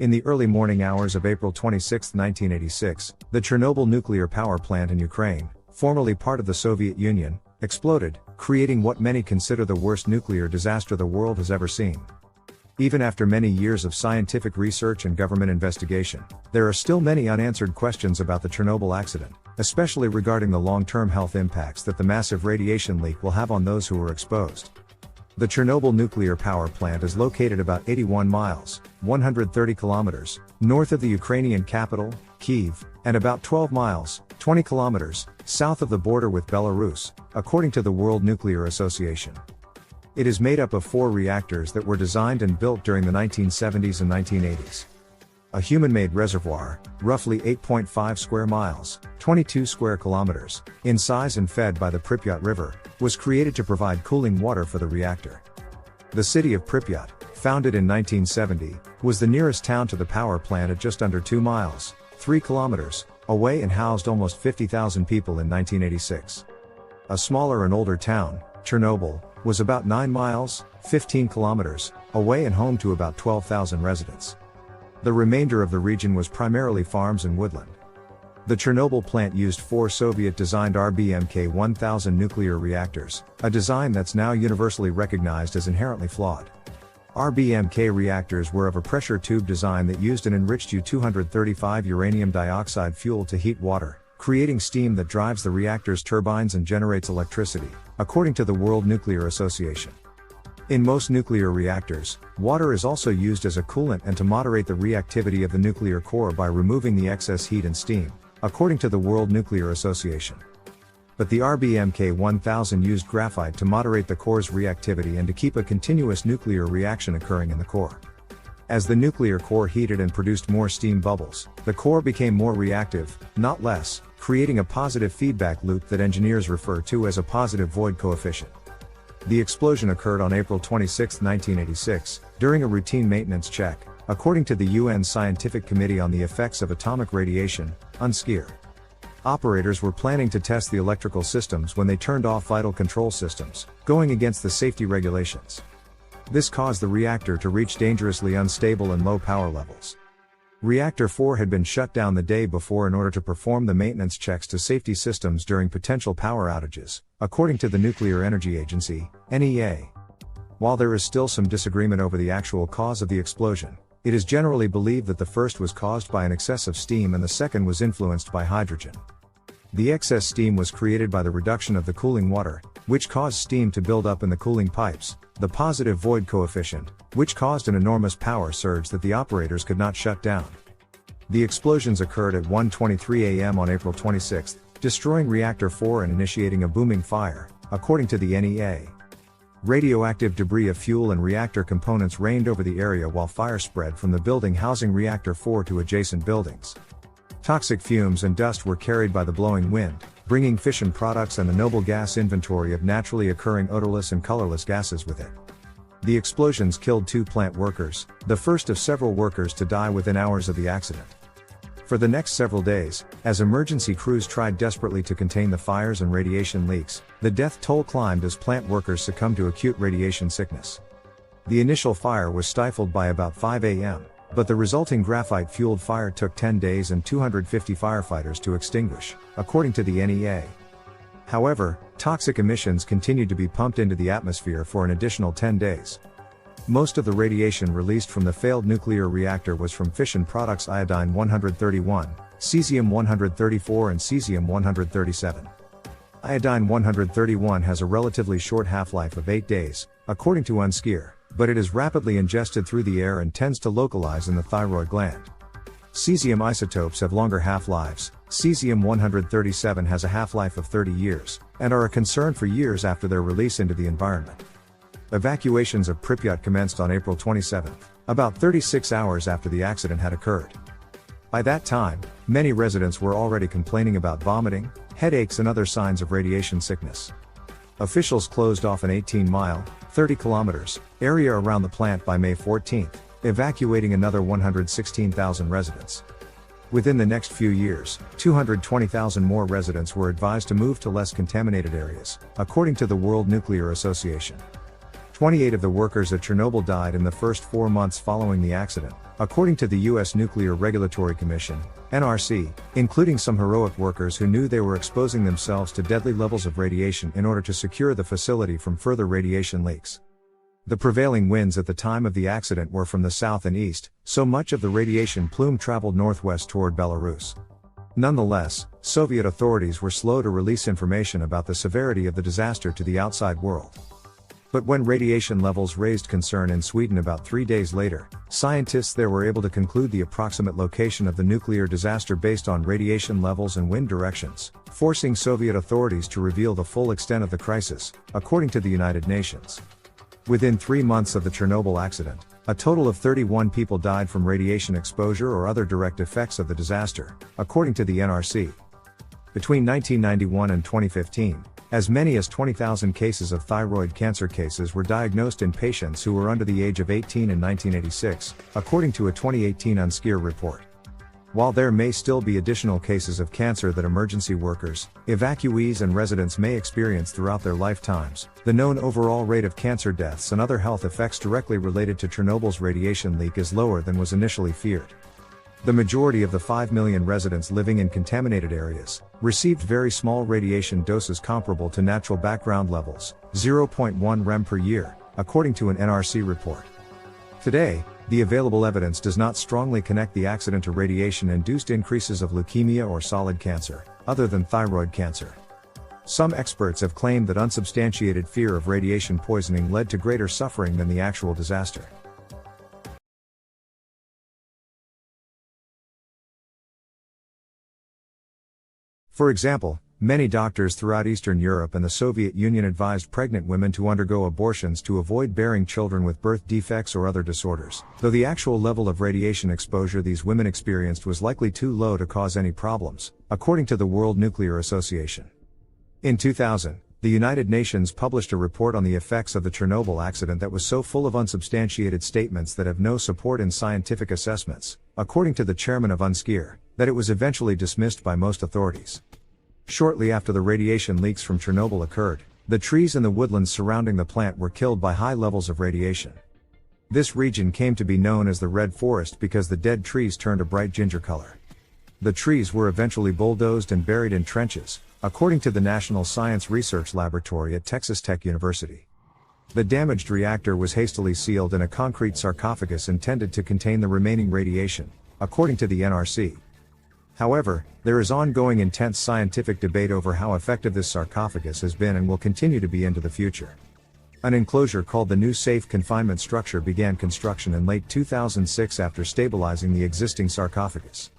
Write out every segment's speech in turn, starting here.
In the early morning hours of April 26, 1986, the Chernobyl nuclear power plant in Ukraine, formerly part of the Soviet Union, exploded, creating what many consider the worst nuclear disaster the world has ever seen. Even after many years of scientific research and government investigation, there are still many unanswered questions about the Chernobyl accident, especially regarding the long-term health impacts that the massive radiation leak will have on those who are exposed. The Chernobyl nuclear power plant is located about 81 miles, 130 kilometers, north of the Ukrainian capital, Kyiv, and about 12 miles, 20 kilometers, south of the border with Belarus, according to the World Nuclear Association. It is made up of 4 reactors that were designed and built during the 1970s and 1980s. A human-made reservoir, roughly 8.5 square miles, 22 square kilometers, in size and fed by the Pripyat River, was created to provide cooling water for the reactor. The city of Pripyat, founded in 1970, was the nearest town to the power plant at just under 2 miles, 3 kilometers, away and housed almost 50,000 people in 1986. A smaller and older town, Chernobyl, was about 9 miles, 15 kilometers, away and home to about 12,000 residents. The remainder of the region was primarily farms and woodland. The Chernobyl plant used 4 Soviet-designed RBMK-1000 nuclear reactors, a design that's now universally recognized as inherently flawed. RBMK reactors were of a pressure tube design that used an enriched U-235 uranium dioxide fuel to heat water, creating steam that drives the reactor's turbines and generates electricity, according to the World Nuclear Association. In most nuclear reactors, water is also used as a coolant and to moderate the reactivity of the nuclear core by removing the excess heat and steam, according to the World Nuclear Association. But the RBMK-1000 used graphite to moderate the core's reactivity and to keep a continuous nuclear reaction occurring in the core. As the nuclear core heated and produced more steam bubbles, the core became more reactive, not less, creating a positive feedback loop that engineers refer to as a positive void coefficient. The explosion occurred on April 26, 1986, during a routine maintenance check, according to the UN Scientific Committee on the Effects of Atomic Radiation, UNSCEAR. Operators were planning to test the electrical systems when they turned off vital control systems, going against the safety regulations. This caused the reactor to reach dangerously unstable and low power levels. Reactor 4 had been shut down the day before in order to perform the maintenance checks to safety systems during potential power outages, according to the Nuclear Energy Agency, NEA. While there is still some disagreement over the actual cause of the explosion, it is generally believed that the first was caused by an excess of steam and the second was influenced by hydrogen. The excess steam was created by the reduction of the cooling water, which caused steam to build up in the cooling pipes, the positive void coefficient, which caused an enormous power surge that the operators could not shut down. The explosions occurred at 1:23 a.m. on April 26, destroying Reactor 4 and initiating a booming fire, according to the NEA. Radioactive debris of fuel and reactor components rained over the area while fire spread from the building housing Reactor 4 to adjacent buildings. Toxic fumes and dust were carried by the blowing wind, bringing fission products and a noble gas inventory of naturally occurring odorless and colorless gases with it. The explosions killed 2 plant workers, the first of several workers to die within hours of the accident. For the next several days, as emergency crews tried desperately to contain the fires and radiation leaks, the death toll climbed as plant workers succumbed to acute radiation sickness. The initial fire was stifled by about 5 a.m., but the resulting graphite-fueled fire took 10 days and 250 firefighters to extinguish, according to the NEA. However, toxic emissions continued to be pumped into the atmosphere for an additional 10 days. Most of the radiation released from the failed nuclear reactor was from fission products iodine-131, cesium-134 and cesium-137. Iodine-131 has a relatively short half-life of 8 days, according to UNSCEAR, but it is rapidly ingested through the air and tends to localize in the thyroid gland. Cesium isotopes have longer half-lives. Cesium-137 has a half-life of 30 years, and are a concern for years after their release into the environment. Evacuations of Pripyat commenced on April 27, about 36 hours after the accident had occurred. By that time, many residents were already complaining about vomiting, headaches and other signs of radiation sickness. Officials closed off an 18-mile, 30 kilometers, area around the plant by May 14, evacuating another 116,000 residents. Within the next few years, 220,000 more residents were advised to move to less contaminated areas, according to the World Nuclear Association. 28 of the workers at Chernobyl died in the first 4 months following the accident, according to the U.S. Nuclear Regulatory Commission, NRC, including some heroic workers who knew they were exposing themselves to deadly levels of radiation in order to secure the facility from further radiation leaks. The prevailing winds at the time of the accident were from the south and east, so much of the radiation plume traveled northwest toward Belarus. Nonetheless, Soviet authorities were slow to release information about the severity of the disaster to the outside world. But when radiation levels raised concern in Sweden about 3 days later, scientists there were able to conclude the approximate location of the nuclear disaster based on radiation levels and wind directions, forcing Soviet authorities to reveal the full extent of the crisis, according to the United Nations. Within 3 months of the Chernobyl accident, a total of 31 people died from radiation exposure or other direct effects of the disaster, according to the NRC. Between 1991 and 2015, as many as 20,000 cases of thyroid cancer cases were diagnosed in patients who were under the age of 18 in 1986, according to a 2018 UNSCEAR report. While there may still be additional cases of cancer that emergency workers, evacuees and residents may experience throughout their lifetimes, the known overall rate of cancer deaths and other health effects directly related to Chernobyl's radiation leak is lower than was initially feared. The majority of the 5 million residents living in contaminated areas received very small radiation doses comparable to natural background levels, 0.1 rem per year, according to an NRC report. Today, the available evidence does not strongly connect the accident to radiation-induced increases of leukemia or solid cancer, other than thyroid cancer. Some experts have claimed that unsubstantiated fear of radiation poisoning led to greater suffering than the actual disaster. For example, many doctors throughout Eastern Europe and the Soviet Union advised pregnant women to undergo abortions to avoid bearing children with birth defects or other disorders, though the actual level of radiation exposure these women experienced was likely too low to cause any problems, according to the World Nuclear Association. In 2000, the United Nations published a report on the effects of the Chernobyl accident that was so full of unsubstantiated statements that have no support in scientific assessments, according to the chairman of UNSCEAR, that it was eventually dismissed by most authorities. Shortly after the radiation leaks from Chernobyl occurred, the trees and the woodlands surrounding the plant were killed by high levels of radiation. This region came to be known as the Red Forest because the dead trees turned a bright ginger color. The trees were eventually bulldozed and buried in trenches, according to the National Science Research Laboratory at Texas Tech University. The damaged reactor was hastily sealed in a concrete sarcophagus intended to contain the remaining radiation, according to the NRC. However, there is ongoing intense scientific debate over how effective this sarcophagus has been and will continue to be into the future. An enclosure called the new safe confinement structure began construction in late 2006 after stabilizing the existing sarcophagus.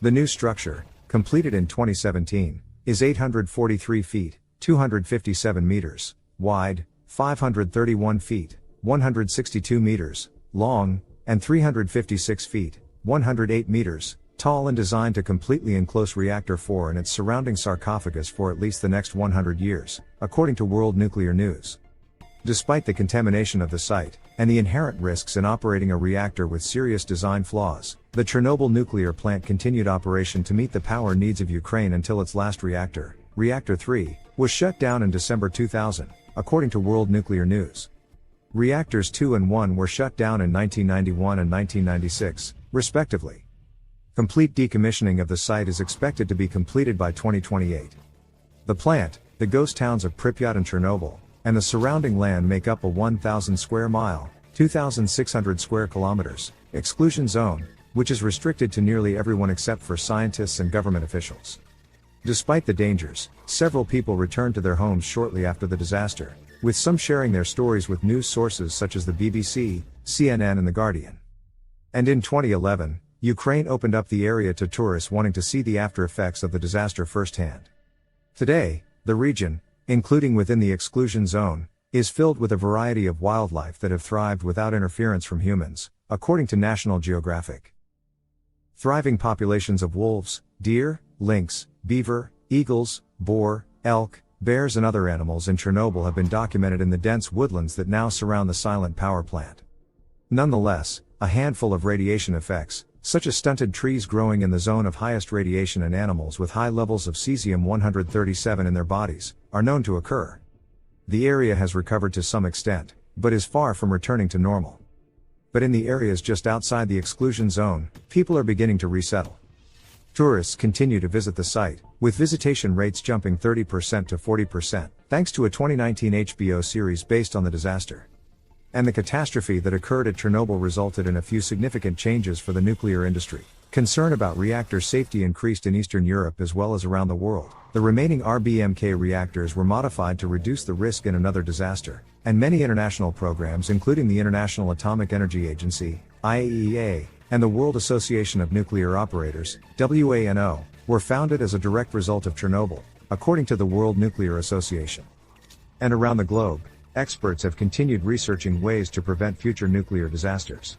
The new structure, completed in 2017, is 843 feet, 257 meters, wide, 531 feet, 162 meters, long, and 356 feet, 108 meters, tall and designed to completely enclose Reactor 4 and its surrounding sarcophagus for at least the next 100 years, according to World Nuclear News. Despite the contamination of the site, and the inherent risks in operating a reactor with serious design flaws, the Chernobyl nuclear plant continued operation to meet the power needs of Ukraine until its last reactor, Reactor 3, was shut down in December 2000, according to World Nuclear News. Reactors 2 and 1 were shut down in 1991 and 1996, respectively. Complete decommissioning of the site is expected to be completed by 2028. The plant, the ghost towns of Pripyat and Chernobyl, and the surrounding land make up a 1,000 square mile, 2,600 square kilometers, exclusion zone, which is restricted to nearly everyone except for scientists and government officials. Despite the dangers, several people returned to their homes shortly after the disaster, with some sharing their stories with news sources such as the BBC, CNN and The Guardian. And in 2011, Ukraine opened up the area to tourists wanting to see the after effects of the disaster firsthand. Today, the region, including within the exclusion zone, is filled with a variety of wildlife that have thrived without interference from humans, according to National Geographic. Thriving populations of wolves, deer, lynx, beaver, eagles, boar, elk, bears and other animals in Chernobyl have been documented in the dense woodlands that now surround the silent power plant. Nonetheless, a handful of radiation effects, such as stunted trees growing in the zone of highest radiation and animals with high levels of cesium-137 in their bodies, are known to occur. The area has recovered to some extent, but is far from returning to normal. but in the areas just outside the exclusion zone, people are beginning to resettle. Tourists continue to visit the site, with visitation rates jumping 30% to 40%, thanks to a 2019 HBO series based on the disaster. And the catastrophe that occurred at Chernobyl resulted in a few significant changes for the nuclear industry. Concern about reactor safety increased in Eastern Europe as well as around the world. The remaining RBMK reactors were modified to reduce the risk in another disaster, and many international programs including the International Atomic Energy Agency, IAEA, and the World Association of Nuclear Operators, WANO, were founded as a direct result of Chernobyl, according to the World Nuclear Association. And around the globe, experts have continued researching ways to prevent future nuclear disasters.